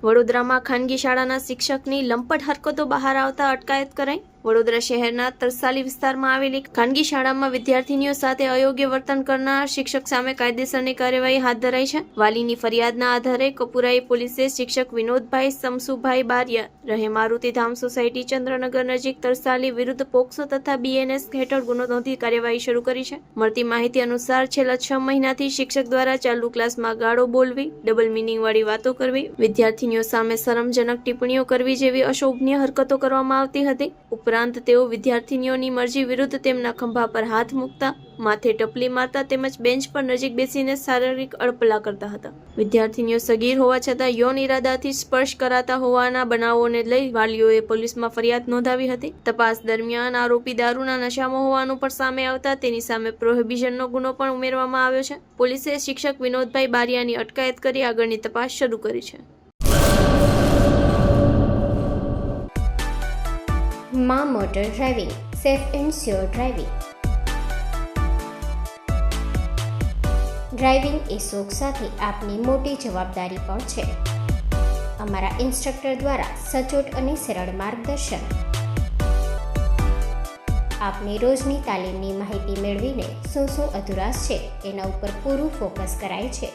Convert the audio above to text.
વડોદરામાં ખાનગી શાળાના શિક્ષકની લંપટ હરકતો બહાર આવતા અટકાયત કરાઈ। વડોદરા શહેરના તરસાલી વિસ્તારમાં આવેલી ખાનગી શાળામાં વિદ્યાર્થીનીઓ સાથે અયોગ્ય વર્તન કરનાર શિક્ષક સામે કાયદેસરની કાર્યવાહી હાથ ધરાઈ છે। વાલીની ફરિયાદના આધારે કપુરાઈ પોલીસે શિક્ષક વિનોદભાઈ સમસુભાઈ બારિયા રહે મારુતિધામ સોસાયટી ચંદ્રનગર નજીક તરસાલી વિરુદ્ધ પોક્સો તથા BNS હેઠળ ગુનો નોંધી કાર્યવાહી શરૂ કરી છે। મળતી માહિતી અનુસાર છેલ્લા 6 મહિનાથી શિક્ષક દ્વારા ચાલુ ક્લાસમાં ગાળો બોલવી, ડબલ મિનિંગ વાળી વાતો કરવી, વિદ્યાર્થીનીઓ સામે શરમજનક ટિપ્પણીઓ કરવી જેવી અશોભનીય હરકતો કરવામાં આવતી હતી। ઉપરાંત તેઓ વિદ્યાર્થીનીઓની મરજી વિરુદ્ધ તેમના ખંભા પર હાથ મૂકતા, માથે ટપલી મારતા તેમજ બેન્ચ પર નજીક બેસીને શારીરિક અડપલા કરતા હતા। વિદ્યાર્થીનીઓ સગીર હોવા છતાં યૌન ઇરાદાથી સ્પર્શ કરાતા હોવાના બનાવોને લઈ વાલીઓએ પોલીસમાં ફરિયાદ નોંધાવી હતી। તપાસ દરમિયાન આરોપી દારૂના નશામાં હોવાનું પણ સામે આવતા તેની સામે પ્રોહિબિશનનો ગુનો પણ ઉમેરવામાં આવ્યો છે। પોલીસે શિક્ષક વિનોદભાઈ બારિયાની અટકાયત કરી આગળની તપાસ શરૂ કરી છે। માં motor driving, safe and sure driving. Driving એ શોખ સાથે આપની મોટી જવાબદારી પણ છે। અમારા ઇન્સ્ટ્રક્ટર દ્વારા સચોટ અને સરળ માર્ગદર્શન આપની રોજની તાલીમની માહિતી મેળવીને શું અધુરાશ છે એના ઉપર પૂરું ફોકસ કરાય છે।